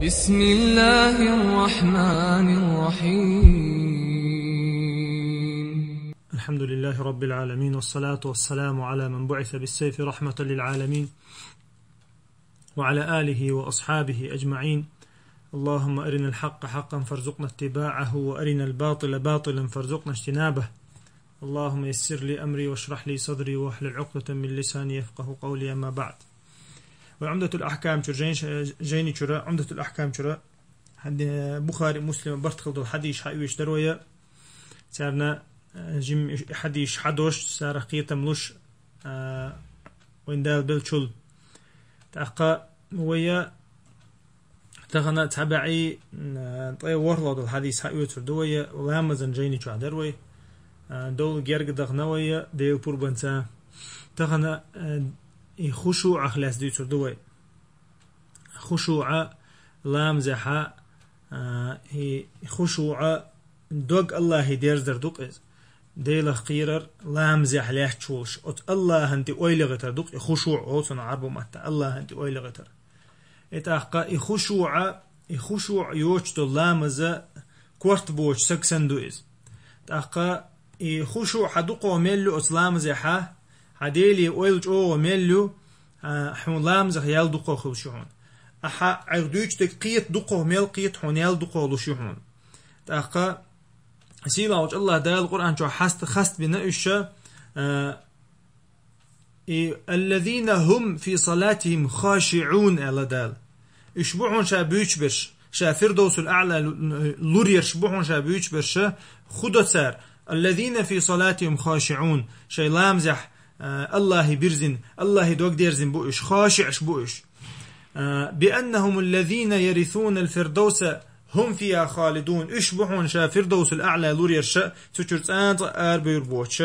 بسم الله الرحمن الرحيم. الحمد لله رب العالمين، والصلاة والسلام على من بعث بالسيف رحمة للعالمين وعلى آله وأصحابه أجمعين. اللهم أرنا الحق حقا فارزقنا اتباعه، وأرنا الباطل باطلا فارزقنا اجتنابه. اللهم يسر لي أمري واشرح لي صدري واحلل عقدة من لساني يفقه قولي. أما بعد، وعمدة الأحكام جيني شرا عمدة الأحكام شرا بخاري مسلم برتخلد الحديث حيوش دروية سارنا جم حديث حدوش سار قية ملوش وين دال بالشل تأقى ويا تغنى تبعي طي ورلد الحديث حيوش دروية ولامزن جيني شرا دروية دول جرق دغنوية ديو بوربنسا تغنى خشوع خلاص دي تردوي خشوع لامزحة هي خشوع دوق الله دير دردوق إز ديلا خيرر لامزح ليه تشوش أت الله هنتي أويل غتر دوق خشوع أوتنا عربو متى الله هنتي أويل غتر إتأقى خشوع يوش دو لامزة كورت بوش سكسندو إز تأقى خشوع حدوقو ميلو أت لامزحة هديلي ويلج أو ميلو حون لامزخ يال دقو خلشون أحا عردوش تقيت دقو ميل قيت حون يال دقو لشون تأقى سيلا وجه الله دال القرآن جو خست بنأشة الذين هم في صلاتهم خاشعون ألا دال يشبعون شابيوش برش شا فردوس الأعلى لور يشبعون شابيوش برش خدو سار الذين في صلاتهم خاشعون شي لامزح الله برزن الله دوق ديرزن بوش خاشعش بوش بأنهم الذين يرثون الفردوس هم فيها خالدون اشبحون شا فردوس الأعلى لور يرشا تشرت أنت أربير بوش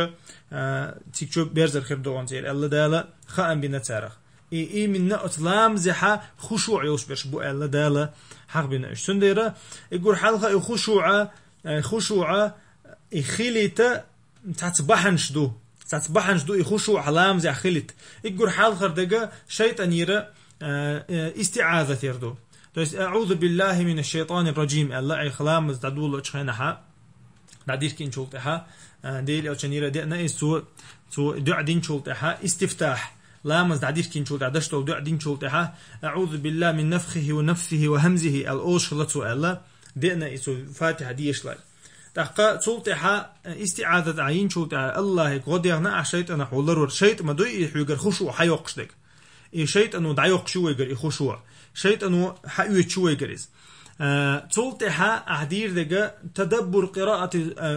تكشو بيرزر خردوان زير الله دالا خاء بنتارخ إي من نقط لامزحة خشوع يوش بو الله دالا حق بناش سنديرا يقول حلقة خشوع خيليتا تتصبحنش دو تتصبحنش دو يخشوا علام زي خلت يقول حال خردقة شيطان يرى استعاذة يردو أعوذ بالله من الشيطان الرجيم الله أي خلام تدول أشخينها بعديش كين شلتها ديل أو شنيرة دينا يسوع دع دين شلتها استفتاح لامز بعديش كين شلتها دشتو دع دين شلتها أعوذ بالله من نفخه ونفثه وهمزه الأوش لتو الله دينا يسوع فاتحة ديش لاي تحقق سلطة استعاذة عين شلطة الله قدرنا الشيطان حولر شيط ما دوي يحجر خشوع حيوقش دك شيطان دعيوق شو يجر خشوع شيطان حيوت شو يجرز سلطة أحدير دك تدبر قراءة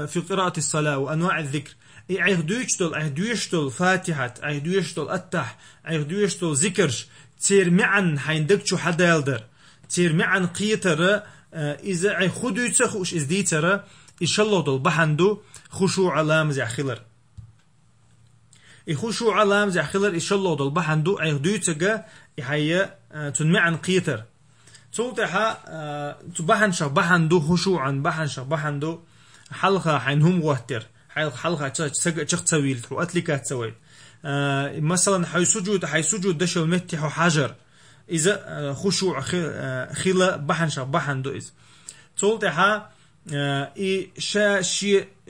في قراءة الصلاة وأنواع الذكر أهدويشتل فاتحة أهدويشتل التح أهدويشتل ذكرش تصير معن حيندك شو حدا يلدر تصير معن قيتر إذا خدو تخوش إزدي ترى إن شاء الله دل بحندو خشوع علام زي خلر خشوع علام زي خلر إن شاء الله دل بحندو عهدو تجا يحيى تنمعن قيتر تولتها تبحن شخ بحندو خشوعا بحن شخ بحندو حلقة حينهم وهتر حلقة تشخ تسويل رؤت لك تسويل مثلا حي سجود دشل متح وحجر إذا خشوع خلا بحن شخ بحندو إذ تولتها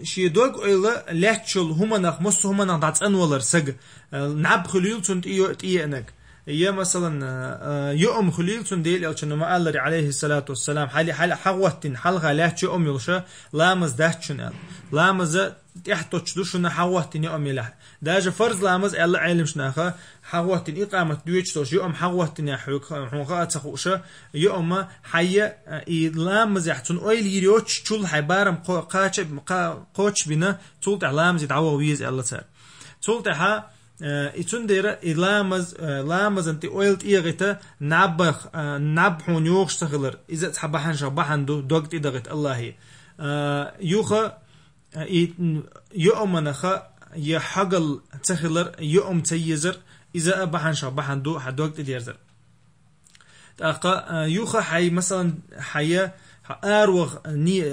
شي دوغ إلا لاتشل همانخ مص همانخ دعت أنولر سج نعب خليل تند إيانك يا مثلا يوم خليل تنديل أو شنو ما قال عليه الصلاة والسلام حال حوتين حلقة لاتش يلشة لامز داتشن لامز تحتوش دوشنا حوتين يوم يله داج فرض لامز الله علم شناخه حوتين إقامة دويش توش يوم حوتين حنقات سخوشة يوم حيا لامز يحتون أويل يريوش شول حبارم قاتش بنا تولت لامز يدعوه ويز الله تعالى تولتها إتندير لامز أنت أويلت إيغتا نبحون يوغش تخلر إذا تحبحن شبحن دوغت إدغت الله يوخا يؤمنخ يحقل تخلر يؤم تيزر إذا أبحن شبحن دو حدوغت إديرزر تأقى يوخا حي مثلا حي أروغ ني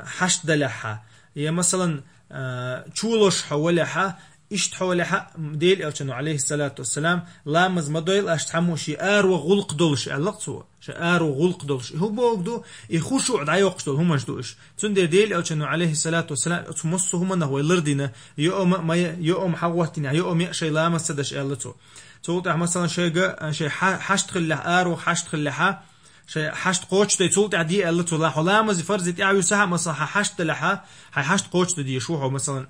حشد لحا يا مثلا تشولوش حولها إشت حولها ديل ألشنو عليه الصلاة والسلام لامز مدويل أشتحمو شيء وغلق دولش ألقصو شيء وغلق دولش هو بوجدو يخشوا عدا يقصدوا هم مجدوش تندي ديل ألشنو عليه الصلاة والسلام تمصو هم نهو يلردينا يوم حوتنا يوم يشي لامز سدش ألتو تقول مثلا شيء حشت خلها وحشت خلها شيء حشت قوش تي تقول تعدي ألتو لا حلامز فرزت يعيو سها مثلا حشت لها حشت قوش تدي شو مثلا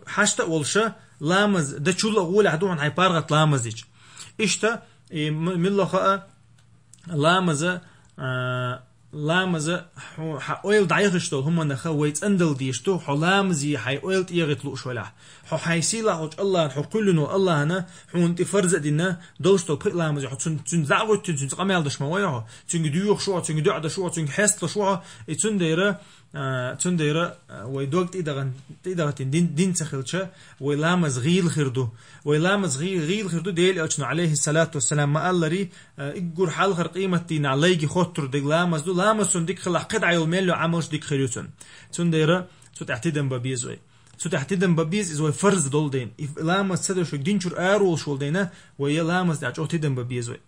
حشت أولشة لامز ده شو الأول عدوهم هاي بارغت لامزيج إشتا من لخاء لامز حويل ضعيفشتو هم نخويت أندل ديشتو حلامزي حيويل تيغتلو شولا حيسيلا حج الله حقولنو الله هنا حون تفرز دينا دوستو بق لامزي حتون زعوت تون قمال دش مويه تون ديوخ شو تون دعد شو تون حست شو تون ديره ويدوقت إدغن دين تخلشة ويلامز غيل خردو ويلامز غيل خردو ديل أجنو عليه الصلاة والسلام ما الله ري إجور حال خر قيمتين عليك خطر ديك لامز دو لامزون ديك خلق قد عيل ميلو عموش ديك خريوتون تون ديره تون تعتدم ببيزوي تون تعتدم ببيز إزوي فرز دول دين لامز سدو شو دين شور أرول شو دينه ويا لامز دعج أعتدم ببيزوي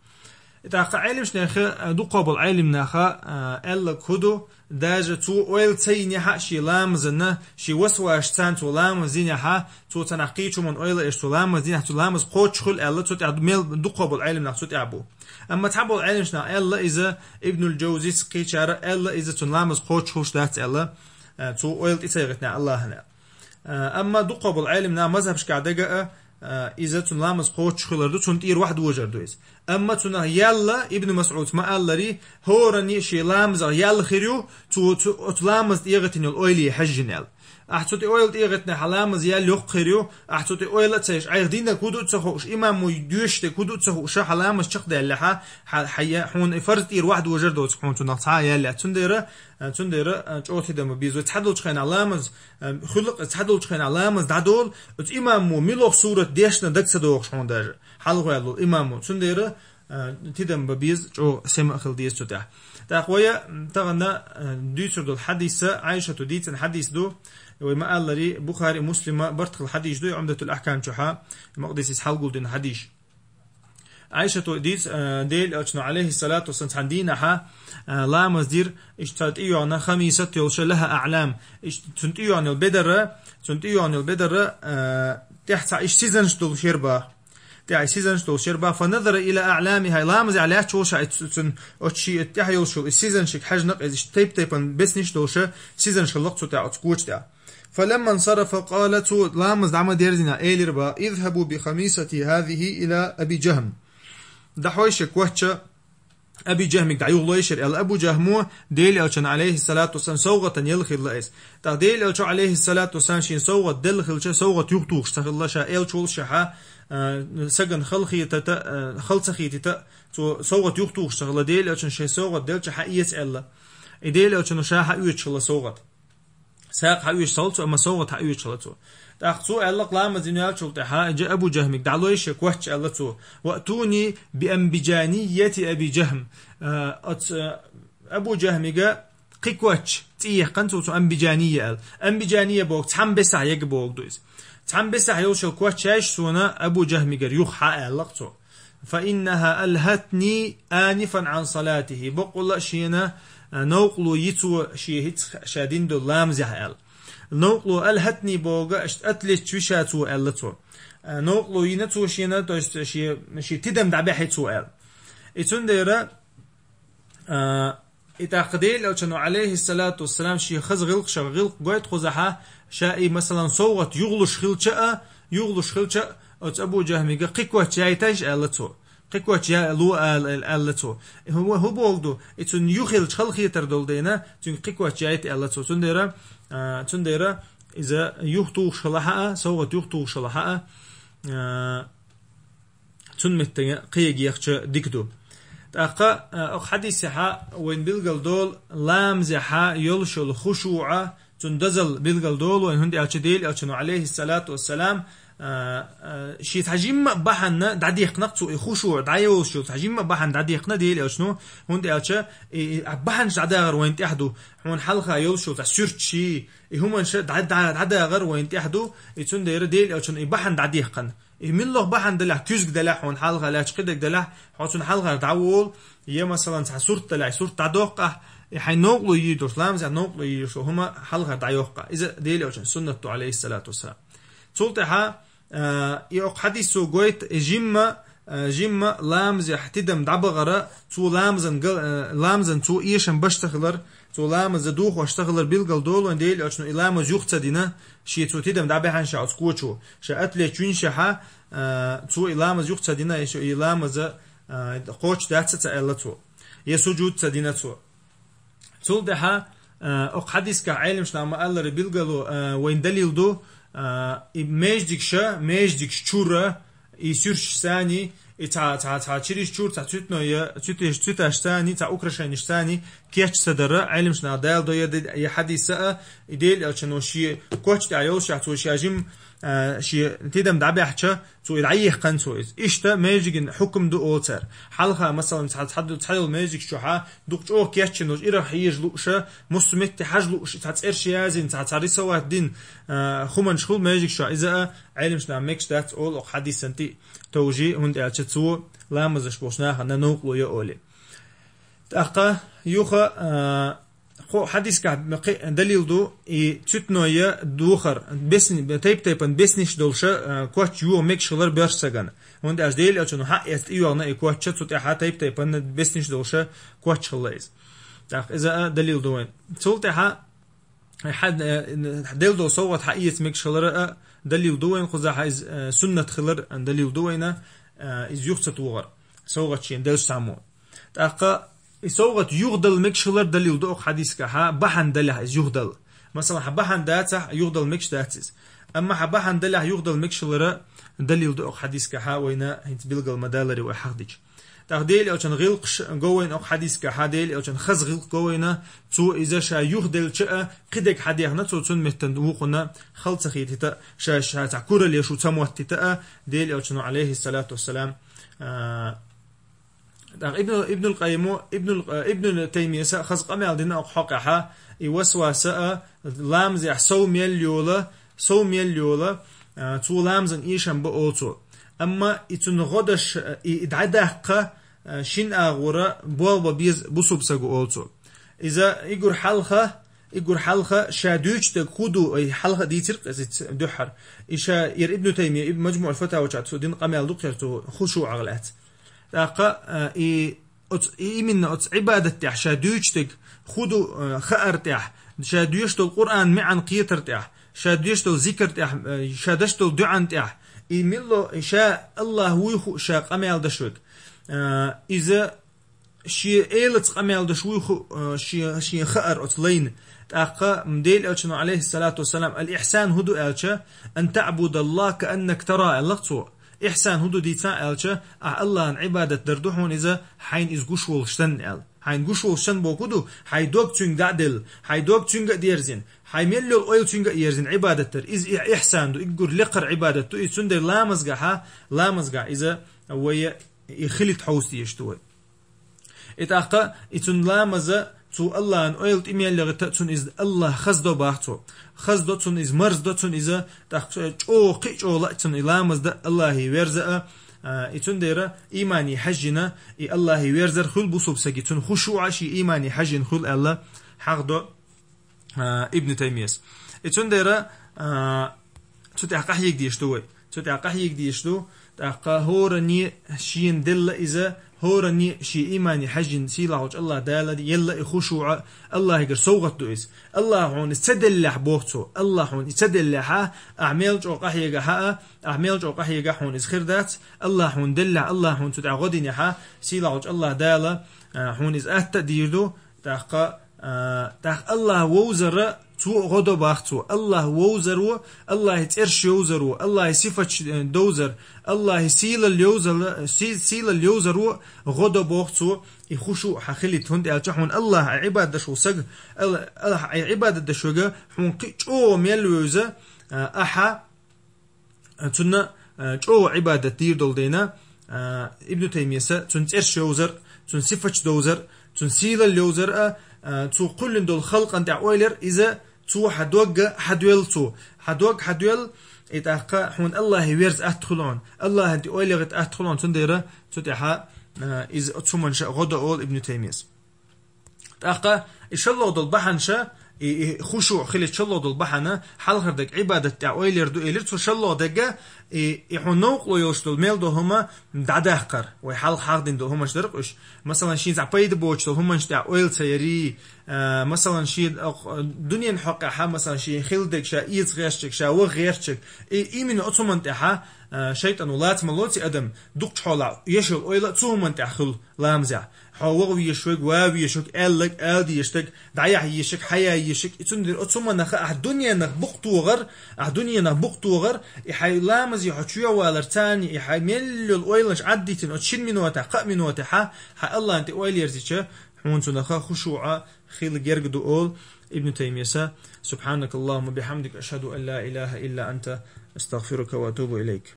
إتاق علمش ناخا دو قابل علم ناخا ألا كودو داجة تو ويل تيني ها شي لامزنا شي وسواش تان تو لامزين ها تو تنقيتو من ويل اش تو لامزين تو لامز قوتش خل ألا تو تعد ميل دو قابل علم ناخ تو تعبو أما تعبو علمش نا ألا إذا ابن الجوزي سقيتشار ألا إذا تو لامز قوتش خلش دات ألا تو ويل تيغتنا الله هنا أما دو قابل علم نا مذهبش قاعدة إذا تنلامز قوتش خلردو تنتير واحد وجردو إز أما تنه يلا ابن مسعود ما قال لي هو رني شي لامز يلا خيريو تلامز يغتن الأويلي حجنال أحتوتي أويل إيغتنا حلامز يال يوق خيريو أحتوتي أويل تسيش عيردين كودو تسخوش إمام ويدوش كودو تسخوش حلامز شق دالها حيا حون فرض إير واحد وجردو تسخون تنقطع يلا تنديره جوتي دم بيزو تحدل خين علامز خلق تحدل خين علامز دادول إمام ميلوخ صورة ديشنا دكسدوخ شون داج حلقوا يالو إمام تنديره تدم ببيز جو سمع خل ديس تتاع تأخويا تغنى ديتر دو الحديث عائشة ديت الحديث دو وما قال لي بخاري مسلم برتخ الحديث دو عمدة الأحكام شحا مقدس يسحل قول دين حديث عائشة ديت ديل أجنو عليه الصلاة والسلام عندنا لا مصدر اشتات إيوانا خميسة يلش لها أعلام تنت إيوانا البدر تحت إيش سيزنش دول شربا تاعي سيزن شتو شربا فنظر إلى أعلامها لامز عليها تشوشا تن أتشي تحيل شو السيزن شك حجنق إذا تيبن بس نشتوشة سيزن شلقت تاع تكوش تاع فلما انصرف قالت لامز دعم ديرزنا إيلربا اذهبوا بخميستي هذه إلى أبي جهم دحويشك وحشة أبي جهمك دعيو الله يشر أبو جهمو ديل ألشان عليه الصلاة والسلام سوغة يلخي اللائس تا ديل ألشو عليه الصلاة والسلام شين سوغة دلخي سوغة يغتوش سخي الله شا ألشول شحا سجن خلصخيتي تا سوغة يغتوش سخي الله ديل ألشان شي سوغة دلش حقيت ألا ديل ألشان شا حقيوش الله سوغة ساق حقيوش صلتو أما سوغة حقيوش صلتو تأخذوا ألا قلامة زينال شلتها جاء أبو جهم دعلويش كوهش ألا تو وأتوني بأنبجانية أبي جهم أبو جهم جاء قيكوهش تيه قنتو أنبجانية أنبجانية بوك تحم بسع يج بوك دويس تحم بسع يوشل كوهش سونا أبو جهم جاء يخحى ألقتو فإنها ألهتني آنفا عن صلاته بقول شينا نوقلو يتو شيهت شادين دو لامزح نوقلو ألهتني بوغا أتلت تشوشاتو ألتو نوقلو ينتو شينا توست شي تدم دعبحي سؤال إتون ديرا إتاقديل أو كانوا عليه الصلاة والسلام شي خز غلق شغلق قويت خزحا شائي مثلا صوت يغلش خلشة أو أبو جهمي قيكوة جايتاش ألتو قيكوة جاي لو ألتو هو بوغدو إتون يخل خلقي تردول دينا تون قيكوة جايت ألتو تون ديرا إذا يخطو شلحاء سوى يخطو شلحاء تون متى قيق يخش ديكدو تأقى حديثها وين بلغل دول لامزها يلشل خشوعة تندزل بلغل دول وين هندي أشديل أشنو عليه الصلاة والسلام شي تحجيم بحن دعدي خنقتو خشوع دعيو شو تحجيم بحن دعدي خنا ديل او شنو هون ديالچا بحن دعدا غير وين تحدو هون حلقه يول شو تسيرت شي هم دعدا غير وين تحدو يتون دير ديل او شنو بحن دعدي خن من له بحن دلح كيزك دلح هون حلقه لا تقدك دلح حوتون حلقه دعول يا مثلا صورت دلح صورت تعدوقه حينوقلو يدور سلام زي نوقلو يشو هما حلقه دعيوقه اذا ديل او سنه عليه الصلاه والسلام تولتها يوق حديثو قويت جيما لامز يحتدم دعبغرة تو لامزن تو إيشن بشتغلر تو لامز دوخ واشتغلر بيلقل دولو انديل اشنو إلامز يوخت دينا شي تو تدم دعبهان شا تسكوچو شا أتلي چوين شها تو إلامز يوخت دينا يشو إلامز قوش داتتا إلتو يسوجود تدينا تو دها أق حديث كعلم شناما ألر بيلقلو وين دليل دو ميجدك شورة يسيرش ثاني تا تشريش شور تا تتنو يا تتاش ثاني تا أوكرشانيش ثاني كيش صدر علم شنا دال دو يا حديثة يديل أشنو شيء كوتش تعيوش يحتوي شيء أجيم شيء تدم دعبي حتى تو يدعيه قنصو إيشتا ماجيك حكم دو أوتر حلقة مثلا تحدد ماجيك شوحة دوك أو كيش نوش إيره حيج لوشة مسمت تحج لوش تحترش يازين تحتري سوات دين خمن شغل ماجيك شو إذا علم شنا ميكش دات أول حديث سنتي توجي هند ألشتسو لا مزش بوشناها ننوقلو يقولي تأقى يوخا خو حديث كا دليل دو تتنويا دوخر بسن تيبن بسنش دولشا كوتش يو ميكشلر بيرسغان وند از ديل اتنو ها است يونا كوتش تت ها تيبن بسنش دولشا كوتش خلاص تاخ اذا دليل دو وين تولت ها حد دليل دو صوت حقيقه ميكشلر دليل دو وين خذا سنه خلر دليل دو وين از يخت توغر صوت شين دل سامو تاخ يسوغت يغدل مكشلر دليل دو حديث كها بحن دله يغدل مثلا بحن داته يغدل مكش داتس اما بحن دله يغدل مكشلر دليل دو حديث كها وينا هنت بيلقل مدالري وحدج تاخديل او غلقش جوين او حديث كها ديل او خز غلق جوينا تو اذا شا يغدل شا قدك حديخنا تو تن متندوقنا خلص خيتتا شا تاكور لي شو تموتتا ديل او عليه الصلاه والسلام ابن القيم ابن تيمية خز قمال دينا حقها يوسوسا لامز يحسو ميليولا تو لامزن ايشن بأوتو اما اتن غدش ادعدق شين اغورا بوالبا بيز بصوبساقو اوتو اذا يقر حلقة شادوش تكودو اي حلقة دي ترق دحر إشا ير ابن تيمية ابن مجموع الفتاوى جاتو دين قمال دكتورتو خشوع اغلات تاقا من عبادة شادوشتك خدو خأرتح شادوشتو القرآن معن قيترتح شادوشتو ذكرتح شادشتو دعنتح ملو شاء الله ويخو شاء قمال دشوك إذا شي إيلت قمال دشويخو شي خأر أطلين تاقا مديل ألشنو عليه الصلاة والسلام الإحسان هدو ألشا أن تعبد الله كأنك ترى اللقصو إحسان هدو ديتا ألشا الله عن عبادة دردوحون إذا حين إز قشول شتن أل حين قشول شتن بوكودو حي دوك تنق دعدل حي دوك تنق ديرزين حي مليو الأويل تنق يرزين عبادة تر إز إحسان دو إقر لقر عبادة تو إز سندر لامزقع إذا ويا يخلت حوستي يشتوي إتاقا إتن لامزا تو الله ان اويل تيميل لغتون از الله خزدو باحتو خزدو تون از مرز دوتون از تاقو قيچو لاتون الامز ده الله ورزا اتون ديره ايماني حجنا اي الله ورزر خل بوسوب سگيتون خشوع شي ايماني حجن خل الله حقدو ابن تيميه اتون ديره تو تاقح يك ديشتوي تو تاقح يك ديشتو تاقا هورني شين دل اذا هورني شي إيماني حجن سيلاوج الله دالة يلا خشوع الله يقر سوغت دوئس الله هون يتدلح بوغتو الله هون يتدلح أعمال جو قحيقة حقا أعمال جو قحيقة هون إزخردات الله هون دلح الله هون تدع غدين يحا سيلاوج الله دالة هون إز أهتديردو تاق الله ووزر تو غدو باختو الله ووزرو الله ترش يوزرو الله صفة دوزر الله سيل اليوزرو غدو باختو يخشو حخلي تهند الجحون الله عبادة شو سج الله عبادة شوجا حون قيچو ميلوزة أحا تنا جو عبادة دير دول دينا ابن تيمية تن ترش يوزر تن صفة دوزر تن سيل اليوزر تو كل دول خلق أنت أويلر إذا تو حدوق إتاقا حون الله ويرز أدخلون الله أنت أويلر أدخلون تنديرة تتحا إذا أتسمن شا غدا أول ابن تيمية تاقا إن شاء الله دول بحنشا خشوع خلت شلو دول بحنا حلقة دك عبادة تعويلر دو إلر تو شلو دك يحنوق ويوش دول ميل دو هما دعدهقر ويحلق حاقدين دو هما شدرقش مثلا شين زعبايد بوش دول هما تعويل سيري مثلا شين دنيا نحقق ها مثلا شين خلدك شا إيز غيرشك شا وغيرشك من أتمنى تها شيطان ولات ملوتي أدم دقش حولا يشل أويلا تسومن تأخل لامزع حوغ يشوك واو يشوك ألك ألدي يشتك دعيح يشك حيا يشك يتندر أتسمن نخ الدنيا نخ بقطوغر الدنيا نخ بقطوغر يحي لامز يحشوا والرتاني يحي مل الأويلش عديتن أتشين منوته قا منوته ها الله أنت أويل يرزيشه حون تنخ خشوع خيل جرجدو أول ابن تيمية سبحانك اللهم بحمدك أشهد أن لا إله إلا أنت أستغفرك وأتوب إليك.